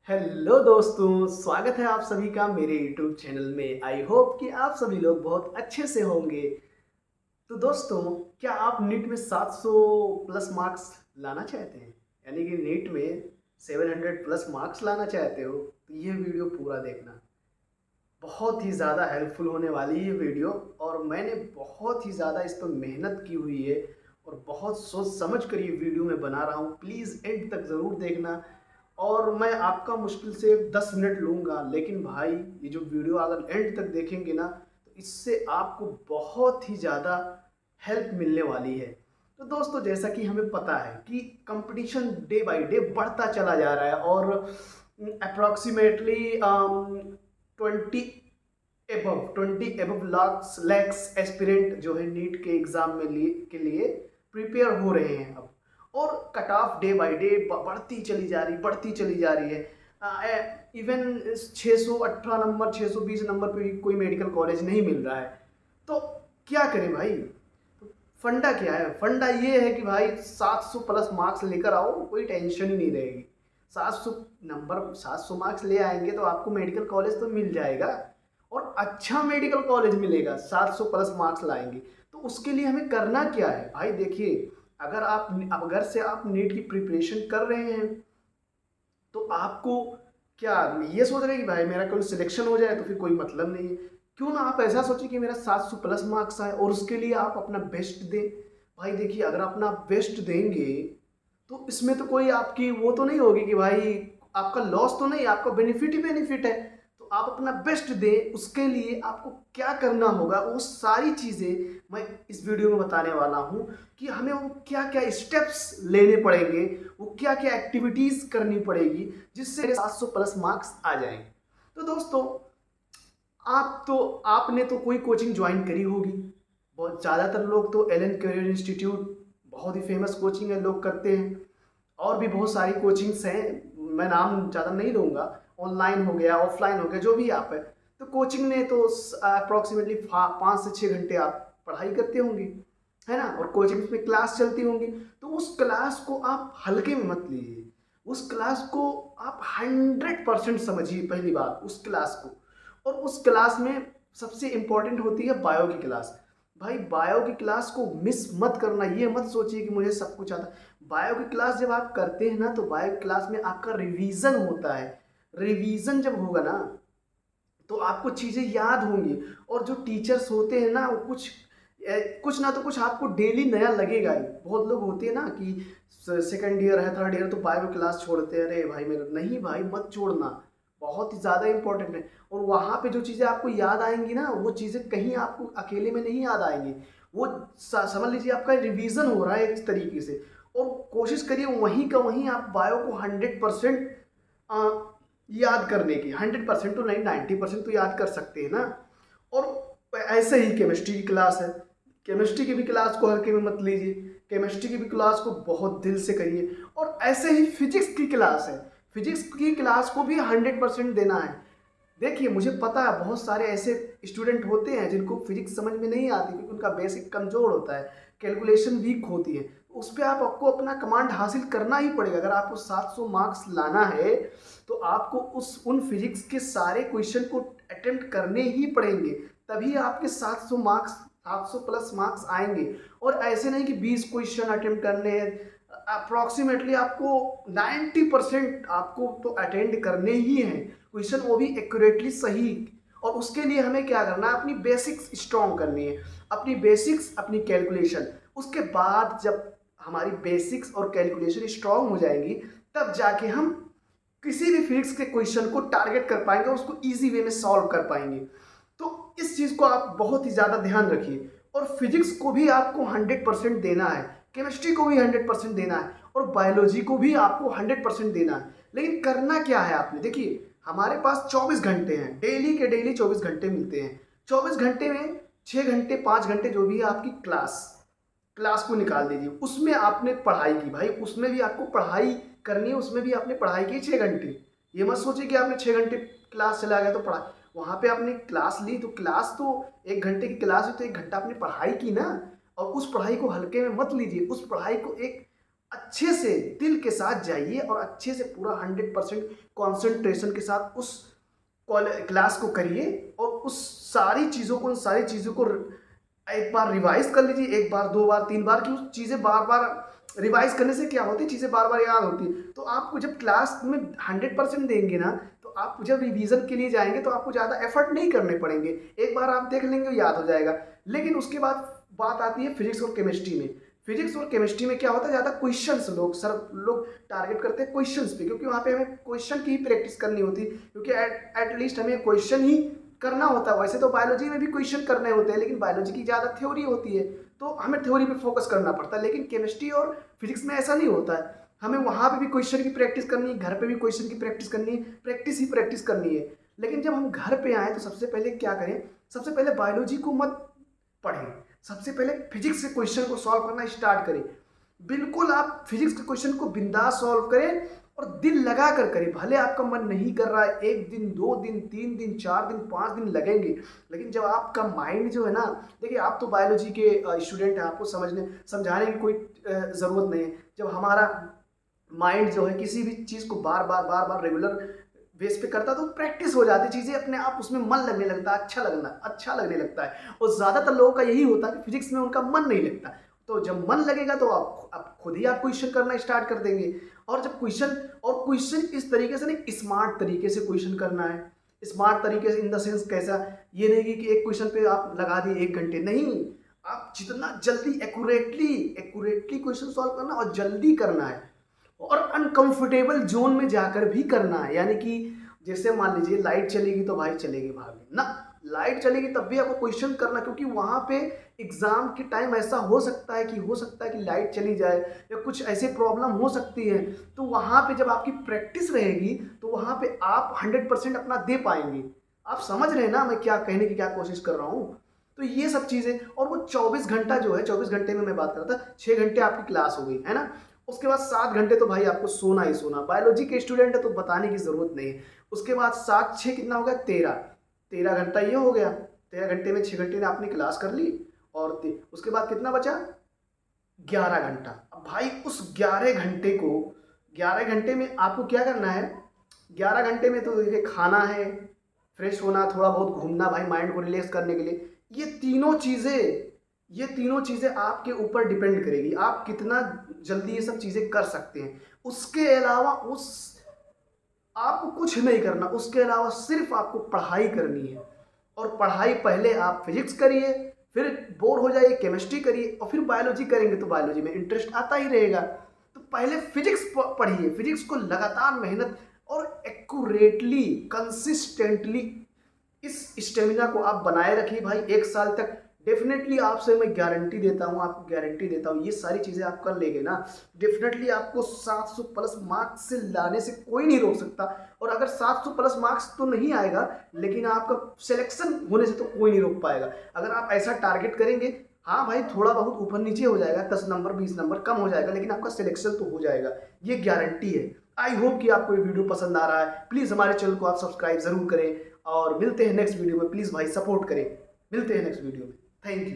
Hello दोस्तों, स्वागत है आप सभी का मेरे यूट्यूब चैनल में। आई होप कि आप सभी लोग बहुत अच्छे से होंगे। तो दोस्तों, क्या आप नीट में 700 प्लस मार्क्स लाना चाहते हैं? यानी कि नीट में 700 प्लस मार्क्स लाना चाहते हो तो ये वीडियो पूरा देखना। बहुत ही ज़्यादा हेल्पफुल होने वाली है वीडियो। और मैंने बहुत ही ज़्यादा इस पर मेहनत की हुई है और बहुत सोच समझ कर ये वीडियो मैं बना रहा हूँ। प्लीज़ एंड तक ज़रूर देखना। और मैं आपका मुश्किल से 10 मिनट लूँगा, लेकिन भाई ये जो वीडियो अगर एंड तक देखेंगे ना तो इससे आपको बहुत ही ज़्यादा हेल्प मिलने वाली है। तो दोस्तों, जैसा कि हमें पता है कि कंपटीशन डे बाय डे बढ़ता चला जा रहा है और अप्रॉक्सीमेटली 20 लैक्स एस्पिरेंट जो है नीट के एग्ज़ाम में के लिए प्रिपेयर हो रहे हैं अब। और cut off day by day बढ़ती चली जा रही है। इवन 618 नंबर 620 नंबर पे कोई मेडिकल कॉलेज नहीं मिल रहा है। तो क्या करें भाई? तो फंडा क्या है? फंडा ये है कि भाई 700 प्लस मार्क्स लेकर आओ, कोई टेंशन ही नहीं रहेगी। 700 मार्क्स ले आएंगे तो आपको मेडिकल कॉलेज तो मिल जाएगा और अच्छा मेडिकल कॉलेज मिलेगा। 700 प्लस मार्क्स लाएंगे तो उसके लिए हमें करना क्या है भाई? देखिए, अगर से आप नीट की प्रिपरेशन कर रहे हैं तो आपको क्या ये सोच रहे हैं कि भाई मेरा कोई सिलेक्शन हो जाए तो फिर कोई मतलब नहीं है। क्यों ना आप ऐसा सोचिए कि मेरा 700 प्लस मार्क्स आए और उसके लिए आप अपना बेस्ट दें। भाई देखिए, अगर अपना बेस्ट देंगे तो इसमें तो कोई आपकी वो तो नहीं होगी कि भाई आपका लॉस तो नहीं, आपका बेनिफिट ही बेनिफिट है। तो आप अपना बेस्ट दें, उसके लिए आपको क्या करना होगा वो सारी चीज़ें मैं इस वीडियो में बताने वाला हूँ कि हमें वो क्या क्या स्टेप्स लेने पड़ेंगे, वो क्या क्या एक्टिविटीज़ करनी पड़ेगी जिससे 700 प्लस मार्क्स आ जाएंगे। तो दोस्तों, आपने तो कोई कोचिंग ज्वाइन करी होगी। बहुत ज़्यादातर लोग तो एलन करियर इंस्टीट्यूट बहुत ही फेमस कोचिंग है, लोग करते हैं। और भी बहुत सारी कोचिंग्स हैं, मैं नाम ज़्यादा नहीं लूँगा। ऑनलाइन हो गया, ऑफलाइन हो गया, जो भी आप है। तो कोचिंग में तो अप्रॉक्सीमेटली 5 से 6 घंटे आप पढ़ाई करते होंगे, है ना? और कोचिंग में क्लास चलती होंगी। तो उस क्लास को आप हल्के में मत लीजिए। उस क्लास को आप 100% समझिए, पहली बात उस क्लास को। और उस क्लास में सबसे इम्पोर्टेंट होती है बायो की क्लास। भाई बायो की क्लास को मिस मत करना। ये मत सोचिए कि मुझे सब कुछ आता है। बायो की क्लास जब आप करते हैं ना तो बायो की क्लास में आपका रिवीजन होता है। रिवीजन जब होगा ना तो आपको चीज़ें याद होंगी। और जो टीचर्स होते हैं ना वो कुछ ना तो कुछ आपको डेली नया लगेगा ही। बहुत लोग होते हैं ना कि सेकंड ईयर है, थर्ड ईयर तो बायो क्लास छोड़ते हैं। अरे भाई मेरा नहीं, भाई मत छोड़ना, बहुत ही ज़्यादा इंपॉर्टेंट है। और वहाँ पे जो चीज़ें आपको याद आएंगी ना वो चीज़ें कहीं आपको अकेले में नहीं याद आएंगी। वो समझ लीजिए आपका रिवीजन हो रहा है एक तरीके से। और कोशिश करिए वहीं का वहीं आप बायो को 100% याद करने की। 100% तो नहीं, 90% तो याद कर सकते हैं ना। और ऐसे ही केमिस्ट्री की क्लास है। केमिस्ट्री की भी क्लास को हल्के में मत लीजिए। केमिस्ट्री की भी क्लास को बहुत दिल से करिए। और ऐसे ही फिजिक्स की क्लास है। फिजिक्स की क्लास को भी 100% देना है। देखिए, मुझे पता है बहुत सारे ऐसे स्टूडेंट होते हैं जिनको फिजिक्स समझ में नहीं आती क्योंकि उनका बेसिक कमज़ोर होता है, कैलकुलेशन वीक होती है। उस पर आपको अपना कमांड हासिल करना ही पड़ेगा। अगर आपको 700 मार्क्स लाना है तो आपको उन फिजिक्स के सारे क्वेश्चन को अटेम्प्ट करने ही पड़ेंगे, तभी आपके 700 मार्क्स 700 प्लस मार्क्स आएंगे। और ऐसे नहीं कि 20 क्वेश्चन अटेम्प्ट करने हैं। अप्रॉक्सीमेटली आपको 90% आपको तो अटेंड करने ही हैं क्वेश्चन, वो भी एक्यूरेटली सही। और उसके लिए हमें क्या करना है? अपनी बेसिक्स स्ट्रॉन्ग करनी है। अपनी बेसिक्स, अपनी कैलकुलेशन। उसके बाद जब हमारी बेसिक्स और कैलकुलेशन स्ट्रॉन्ग हो जाएंगी तब जाके हम किसी भी फिजिक्स के क्वेश्चन को टारगेट कर पाएंगे, उसको इजी वे में सॉल्व कर पाएंगे। तो इस चीज़ को आप बहुत ही ज़्यादा ध्यान रखिए। और फिजिक्स को भी आपको 100% देना है, केमिस्ट्री को भी 100% देना है और बायोलॉजी को भी आपको 100% देना है। लेकिन करना क्या है आपने? देखिए, हमारे पास 24 घंटे हैं, डेली के डेली 24 घंटे मिलते हैं। 24 घंटे में 6 घंटे 5 घंटे जो भी है आपकी क्लास क्लास को निकाल दीजिए। उसमें आपने पढ़ाई की भाई, उसमें भी आपको पढ़ाई करनी है, उसमें भी आपने पढ़ाई की 6 घंटे। ये मत सोचिए कि आपने 6 घंटे क्लास चला गया तो पढ़ा, वहाँ पे आपने क्लास ली तो क्लास तो 1 घंटे की क्लास हुई तो 1 घंटा आपने पढ़ाई की ना। और उस पढ़ाई को हल्के में मत लीजिए, उस पढ़ाई को एक अच्छे से दिल के साथ जाइए और अच्छे से पूरा 100% कॉन्सेंट्रेशन के साथ उस क्लास को करिए और उस सारी चीज़ों को, उन सारी चीज़ों को एक बार रिवाइज कर लीजिए, एक बार, दो बार, तीन बार, कि उस चीज़ें बार बार रिवाइज करने से क्या होती है, चीज़ें बार बार याद होती है। तो आपको जब क्लास में 100% देंगे ना, तो आप जब रिवीजन के लिए जाएंगे तो आपको ज़्यादा एफर्ट नहीं करने पड़ेंगे, एक बार आप देख लेंगे याद हो जाएगा। लेकिन उसके बाद बात आती है फिजिक्स और केमिस्ट्री में। फिजिक्स और केमिस्ट्री में क्या होता है, ज़्यादा क्वेश्चंस लोग टारगेट करते हैं क्वेश्चंस पे, क्योंकि वहाँ पे हमें क्वेश्चन की ही प्रैक्टिस करनी होती है, क्योंकि एटलीस्ट हमें क्वेश्चन ही करना होता है। वैसे तो बायोलॉजी में भी क्वेश्चन करने होते हैं, लेकिन बायोलॉजी की ज़्यादा थ्योरी होती है, तो हमें थ्योरी पे फोकस करना पड़ता है। लेकिन केमिस्ट्री और फिजिक्स में ऐसा नहीं होता है, हमें वहाँ पे भी क्वेश्चन की प्रैक्टिस करनी है, घर पे भी क्वेश्चन की प्रैक्टिस करनी है, प्रैक्टिस ही प्रैक्टिस करनी है। लेकिन जब हम घर पे आए तो सबसे पहले क्या करें, सबसे पहले बायोलॉजी को मत पढ़ें, सबसे पहले फिजिक्स के क्वेश्चन को सॉल्व करना स्टार्ट करें। बिल्कुल आप फिजिक्स के क्वेश्चन को बिंदास सॉल्व करें और दिल लगा कर करें। भले आपका मन नहीं कर रहा है, 1 दिन, 2 दिन, 3 दिन, 4 दिन, 5 दिन लगेंगे, लेकिन जब आपका माइंड जो है ना, देखिए आप तो बायोलॉजी के स्टूडेंट हैं, आपको समझाने की कोई ज़रूरत नहीं है। जब हमारा माइंड जो है किसी भी चीज़ को बार बार रेगुलर बेस पे करता है, तो प्रैक्टिस हो जाती है, चीज़ें अपने आप उसमें मन लगने लगता है, अच्छा लगने लगता है। और ज़्यादातर लोगों का यही होता है कि फिजिक्स में उनका मन नहीं लगता। तो जब मन लगेगा तो आप खुद ही आप क्वेश्चन करना स्टार्ट कर देंगे। और जब क्वेश्चन इस तरीके से नहीं, स्मार्ट तरीके से क्वेश्चन करना है। स्मार्ट तरीके से इन द सेंस कैसा, ये नहीं कि एक क्वेश्चन पे आप लगा दिए 1 घंटे, नहीं, आप जितना जल्दी एक्यूरेटली क्वेश्चन सॉल्व करना और जल्दी करना है, और अनकंफर्टेबल जोन में जाकर भी करना है। यानी कि जैसे मान लीजिए लाइट चलेगी तो भाई चलेगी भागे ना, लाइट चलेगी तब भी आपको क्वेश्चन करना, क्योंकि वहाँ पे एग्जाम के टाइम ऐसा हो सकता है कि लाइट चली जाए या कुछ ऐसे प्रॉब्लम हो सकती है। तो वहाँ पे जब आपकी प्रैक्टिस रहेगी तो वहाँ पे आप 100% अपना दे पाएंगे। आप समझ रहे हैं ना मैं क्या कहने की क्या कोशिश कर रहा हूँ। तो ये सब चीज़ें, और वो 24 घंटा जो है, 24 घंटे में मैं बात कर रहा था, 6 घंटे आपकी क्लास हो गई है ना, उसके बाद 7 घंटे तो भाई आपको सोना ही सोना। बायोलॉजी के स्टूडेंट है तो बताने की ज़रूरत नहीं है। उसके बाद 7 6 कितना हो गया, 13 घंटा ये हो गया। 13 घंटे में 6 घंटे ने आपने क्लास कर ली, और उसके बाद कितना बचा, 11 घंटा। अब भाई उस 11 घंटे में आपको क्या करना है, 11 घंटे में तो देखिए खाना है, फ्रेश होना, थोड़ा बहुत घूमना भाई माइंड को रिलैक्स करने के लिए। ये तीनों चीज़ें आपके ऊपर डिपेंड करेगी, आप कितना जल्दी ये सब चीज़ें कर सकते हैं। उसके अलावा आपको कुछ नहीं करना, उसके अलावा सिर्फ आपको पढ़ाई करनी है। और पढ़ाई पहले आप फिजिक्स करिए, फिर बोर हो जाइए केमिस्ट्री करिए, और फिर बायोलॉजी करेंगे तो बायोलॉजी में इंटरेस्ट आता ही रहेगा। तो पहले फिजिक्स पढ़िए, फिजिक्स को लगातार मेहनत और एक्यूरेटली, कंसिस्टेंटली इस स्टेमिना को आप बनाए रखिए भाई 1 साल तक। डेफिनेटली आपसे मैं गारंटी देता हूँ, आपको गारंटी देता हूँ, ये सारी चीज़ें आप कर लेंगे ना, डेफिनेटली आपको 700 प्लस मार्क्स से लाने से कोई नहीं रोक सकता। और अगर 700 प्लस मार्क्स तो नहीं आएगा, लेकिन आपका सिलेक्शन होने से तो कोई नहीं रोक पाएगा। अगर आप ऐसा टारगेट करेंगे, हाँ भाई थोड़ा बहुत ऊपर नीचे हो जाएगा, 10 नंबर 20 नंबर कम हो जाएगा, लेकिन आपका सिलेक्शन तो हो जाएगा, ये गारंटी है। आई होप कि आपको ये वीडियो पसंद आ रहा है। प्लीज़ हमारे चैनल को आप सब्सक्राइब ज़रूर करें, और मिलते हैं नेक्स्ट वीडियो में। प्लीज़ भाई सपोर्ट करें, मिलते हैं नेक्स्ट वीडियो में। Thank you.